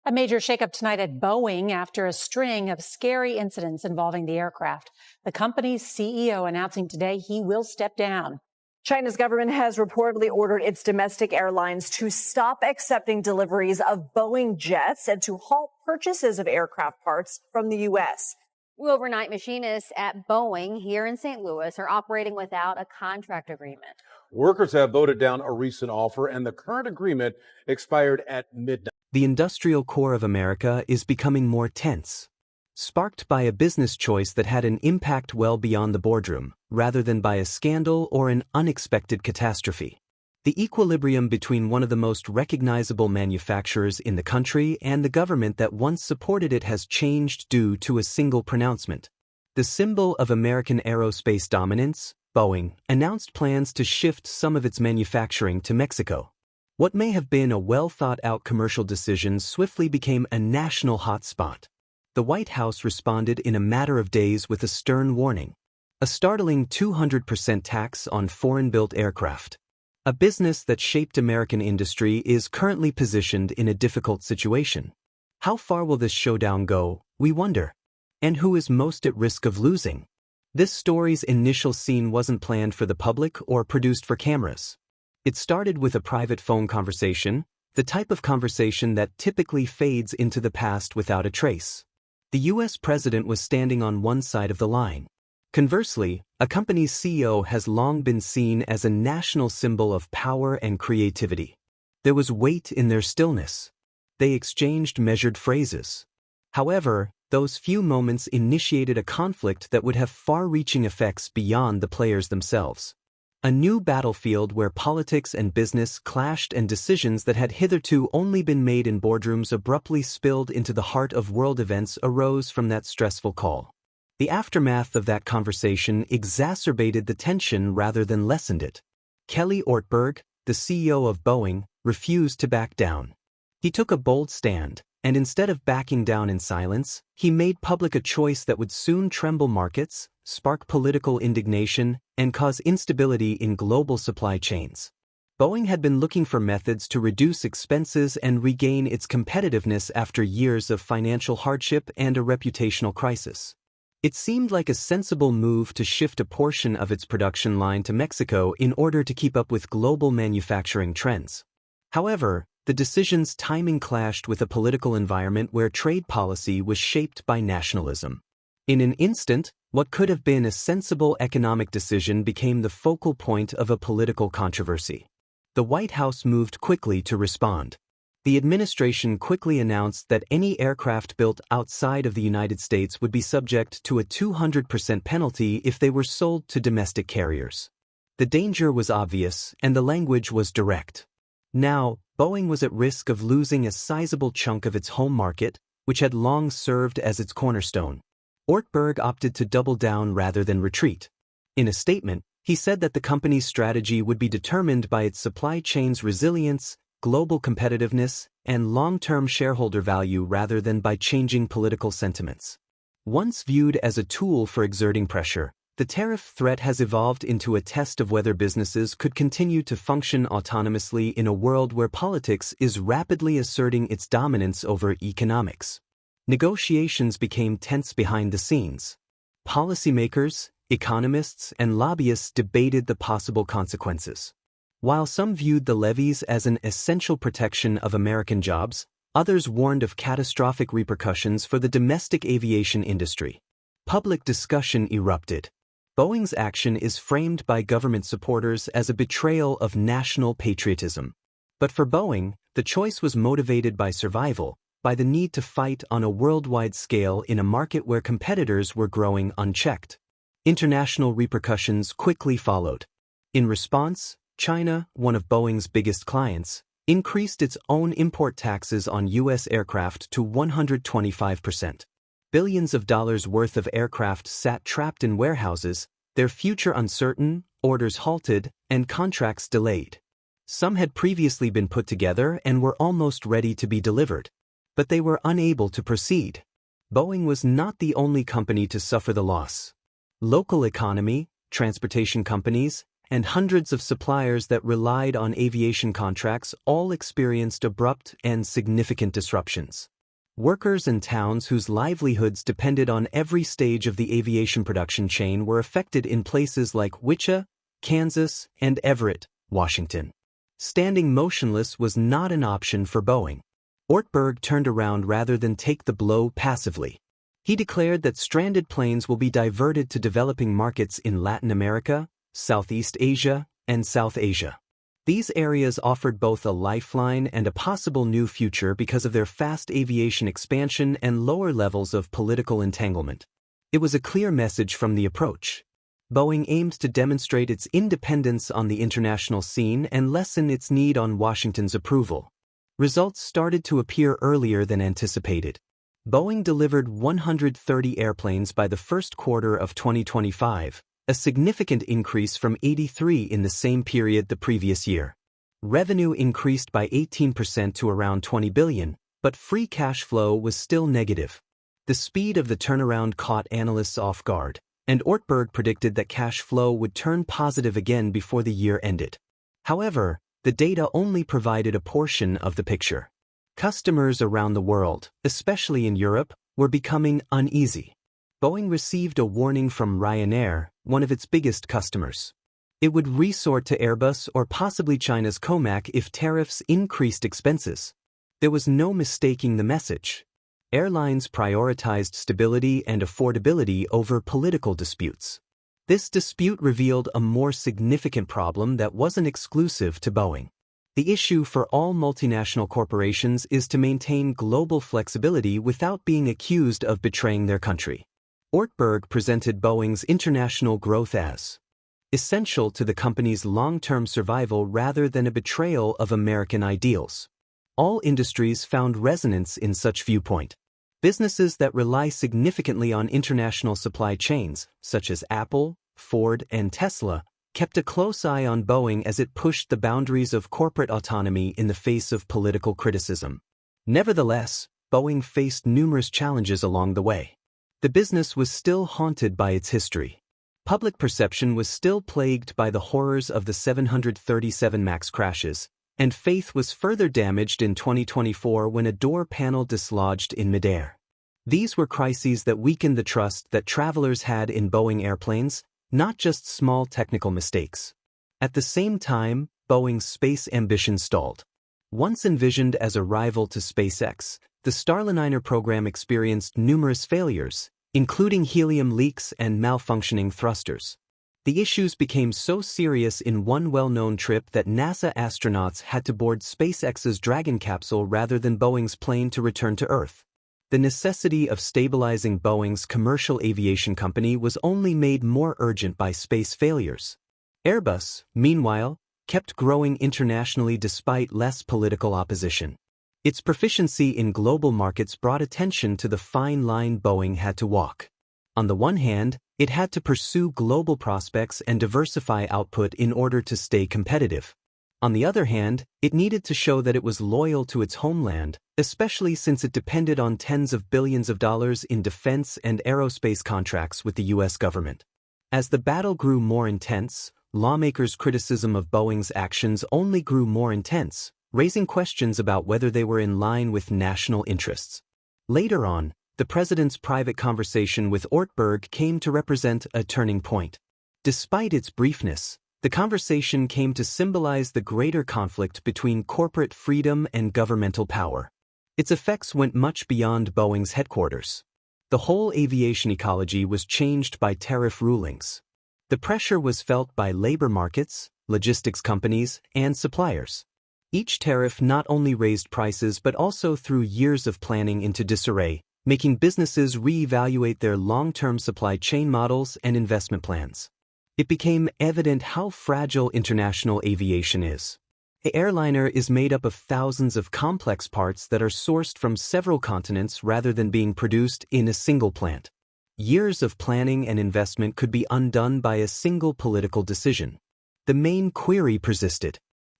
A major shakeup tonight at Boeing after a string of scary incidents involving the aircraft. The company's CEO announcing today he will step down. China's government has reportedly ordered its domestic airlines to stop accepting deliveries of Boeing jets and to halt purchases of aircraft parts from the U.S. Overnight machinists at Boeing here in St. Louis are operating without a contract agreement. Workers have voted down a recent offer, and the current agreement expired at midnight. The industrial core of America is becoming more tense, sparked by a business choice that had an impact well beyond the boardroom, rather than by a scandal or an unexpected catastrophe. The equilibrium between one of the most recognizable manufacturers in the country and the government that once supported it has changed due to a single pronouncement. The symbol of American aerospace dominance, Boeing, announced plans to shift some of its manufacturing to Mexico. What may have been a well-thought-out commercial decision swiftly became a national hotspot. The White House responded in a matter of days with a stern warning: a startling 200% tax on foreign-built aircraft. A business that shaped American industry is currently positioned in a difficult situation. How far will this showdown go, we wonder? And who is most at risk of losing? This story's initial scene wasn't planned for the public or produced for cameras. It started with a private phone conversation, the type of conversation that typically fades into the past without a trace. The U.S. president was standing on one side of the line. Conversely, a company's CEO has long been seen as a national symbol of power and creativity. There was weight in their stillness. They exchanged measured phrases. However, those few moments initiated a conflict that would have far-reaching effects beyond the players themselves. A new battlefield where politics and business clashed and decisions that had hitherto only been made in boardrooms abruptly spilled into the heart of world events arose from that stressful call. The aftermath of that conversation exacerbated the tension rather than lessened it. Kelly Ortberg, the CEO of Boeing, refused to back down. He took a bold stand, and instead of backing down in silence, he made public a choice that would soon tremble markets, spark political indignation, and cause instability in global supply chains. Boeing had been looking for methods to reduce expenses and regain its competitiveness after years of financial hardship and a reputational crisis. It seemed like a sensible move to shift a portion of its production line to Mexico in order to keep up with global manufacturing trends. However, the decision's timing clashed with a political environment where trade policy was shaped by nationalism. In an instant, what could have been a sensible economic decision became the focal point of a political controversy. The White House moved quickly to respond. The administration quickly announced that any aircraft built outside of the United States would be subject to a 200% penalty if they were sold to domestic carriers. The danger was obvious, and the language was direct. Now, Boeing was at risk of losing a sizable chunk of its home market, which had long served as its cornerstone. Ortberg opted to double down rather than retreat. In a statement, he said that the company's strategy would be determined by its supply chain's resilience, global competitiveness, and long-term shareholder value rather than by changing political sentiments. Once viewed as a tool for exerting pressure, the tariff threat has evolved into a test of whether businesses could continue to function autonomously in a world where politics is rapidly asserting its dominance over economics. Negotiations became tense behind the scenes. Policymakers, economists, and lobbyists debated the possible consequences. While some viewed the levies as an essential protection of American jobs, others warned of catastrophic repercussions for the domestic aviation industry. Public discussion erupted. Boeing's action is framed by government supporters as a betrayal of national patriotism. But for Boeing, the choice was motivated by survival, by the need to fight on a worldwide scale in a market where competitors were growing unchecked. International repercussions quickly followed. In response, China, one of Boeing's biggest clients, increased its own import taxes on U.S. aircraft to 125%. Billions of dollars worth of aircraft sat trapped in warehouses, their future uncertain, orders halted, and contracts delayed. Some had previously been put together and were almost ready to be delivered, but they were unable to proceed. Boeing was not the only company to suffer the loss. Local economy, transportation companies, and hundreds of suppliers that relied on aviation contracts all experienced abrupt and significant disruptions. Workers and towns whose livelihoods depended on every stage of the aviation production chain were affected in places like Wichita, Kansas, and Everett, Washington. Standing motionless was not an option for Boeing. Ortberg turned around rather than take the blow passively. He declared that stranded planes will be diverted to developing markets in Latin America, Southeast Asia, and South Asia. These areas offered both a lifeline and a possible new future because of their fast aviation expansion and lower levels of political entanglement. It was a clear message from the approach. Boeing aimed to demonstrate its independence on the international scene and lessen its need on Washington's approval. Results started to appear earlier than anticipated. Boeing delivered 130 airplanes by the first quarter of 2025, a significant increase from 83 in the same period the previous year. Revenue increased by 18% to around $20 billion, but free cash flow was still negative. The speed of the turnaround caught analysts off guard, and Ortberg predicted that cash flow would turn positive again before the year ended. However, the data only provided a portion of the picture. Customers around the world, especially in Europe, were becoming uneasy. Boeing received a warning from Ryanair, one of its biggest customers. It would resort to Airbus or possibly China's COMAC if tariffs increased expenses. There was no mistaking the message. Airlines prioritized stability and affordability over political disputes. This dispute revealed a more significant problem that wasn't exclusive to Boeing. The issue for all multinational corporations is to maintain global flexibility without being accused of betraying their country. Ortberg presented Boeing's international growth as essential to the company's long-term survival rather than a betrayal of American ideals. All industries found resonance in such viewpoint. Businesses that rely significantly on international supply chains, such as Apple, Ford, and Tesla, kept a close eye on Boeing as it pushed the boundaries of corporate autonomy in the face of political criticism. Nevertheless, Boeing faced numerous challenges along the way. The business was still haunted by its history. Public perception was still plagued by the horrors of the 737 MAX crashes, and faith was further damaged in 2024 when a door panel dislodged in midair. These were crises that weakened the trust that travelers had in Boeing airplanes, not just small technical mistakes. At the same time, Boeing's space ambition stalled. Once envisioned as a rival to SpaceX, the Starliner program experienced numerous failures, including helium leaks and malfunctioning thrusters. The issues became so serious in one well-known trip that NASA astronauts had to board SpaceX's Dragon capsule rather than Boeing's plane to return to Earth. The necessity of stabilizing Boeing's commercial aviation company was only made more urgent by space failures. Airbus, meanwhile, kept growing internationally despite less political opposition. Its proficiency in global markets brought attention to the fine line Boeing had to walk. On the one hand, it had to pursue global prospects and diversify output in order to stay competitive. On the other hand, it needed to show that it was loyal to its homeland, especially since it depended on tens of billions of dollars in defense and aerospace contracts with the U.S. government. As the battle grew more intense, lawmakers' criticism of Boeing's actions only grew more intense, raising questions about whether they were in line with national interests. Later on, the president's private conversation with Ortberg came to represent a turning point. Despite its briefness, the conversation came to symbolize the greater conflict between corporate freedom and governmental power. Its effects went much beyond Boeing's headquarters. The whole aviation ecology was changed by tariff rulings. The pressure was felt by labor markets, logistics companies, and suppliers. Each tariff not only raised prices but also threw years of planning into disarray, making businesses reevaluate their long-term supply chain models and investment plans. It became evident how fragile international aviation is. An airliner is made up of thousands of complex parts that are sourced from several continents rather than being produced in a single plant. Years of planning and investment could be undone by a single political decision. The main query persisted.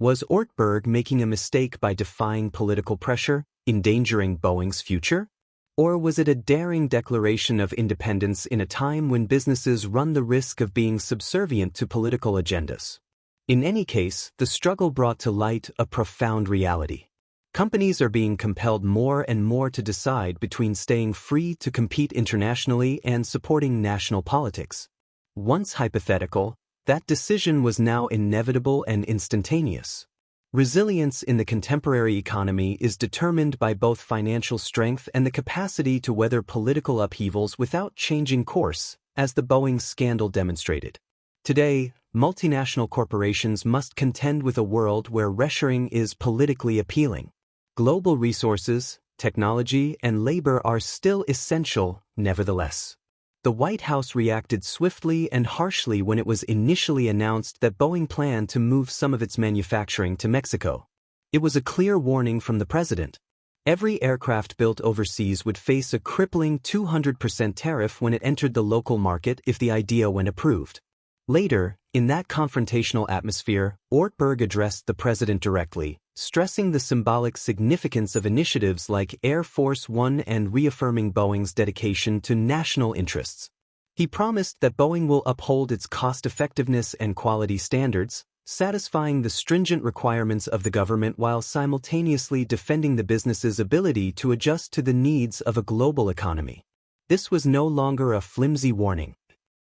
Was Ortberg making a mistake by defying political pressure, endangering Boeing's future? Or was it a daring declaration of independence in a time when businesses run the risk of being subservient to political agendas? In any case, the struggle brought to light a profound reality. Companies are being compelled more and more to decide between staying free to compete internationally and supporting national politics. Once hypothetical, that decision was now inevitable and instantaneous. Resilience in the contemporary economy is determined by both financial strength and the capacity to weather political upheavals without changing course, as the Boeing scandal demonstrated. Today, multinational corporations must contend with a world where reshoring is politically appealing. Global resources, technology, and labor are still essential, nevertheless. The White House reacted swiftly and harshly when it was initially announced that Boeing planned to move some of its manufacturing to Mexico. It was a clear warning from the president. Every aircraft built overseas would face a crippling 200% tariff when it entered the local market if the idea went approved. Later, in that confrontational atmosphere, Ortberg addressed the president directly, stressing the symbolic significance of initiatives like Air Force One and reaffirming Boeing's dedication to national interests. He promised that Boeing will uphold its cost-effectiveness and quality standards, satisfying the stringent requirements of the government while simultaneously defending the business's ability to adjust to the needs of a global economy. This was no longer a flimsy warning.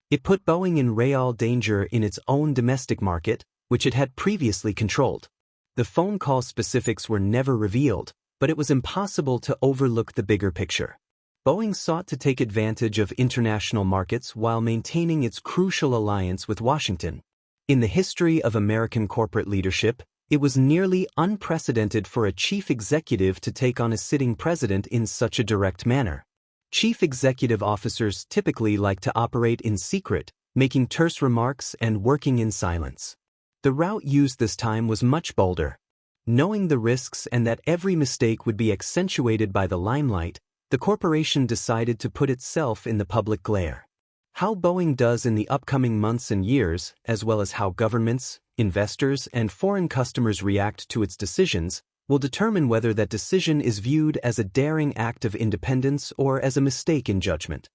It put Boeing in real danger in its own domestic market, which it had previously controlled. The phone call specifics were never revealed, but it was impossible to overlook the bigger picture. Boeing sought to take advantage of international markets while maintaining its crucial alliance with Washington. In the history of American corporate leadership, it was nearly unprecedented for a chief executive to take on a sitting president in such a direct manner. Chief executive officers typically like to operate in secret, making terse remarks and working in silence. The route used this time was much bolder. Knowing the risks and that every mistake would be accentuated by the limelight, the corporation decided to put itself in the public glare. How Boeing does in the upcoming months and years, as well as how governments, investors, and foreign customers react to its decisions, will determine whether that decision is viewed as a daring act of independence or as a mistake in judgment.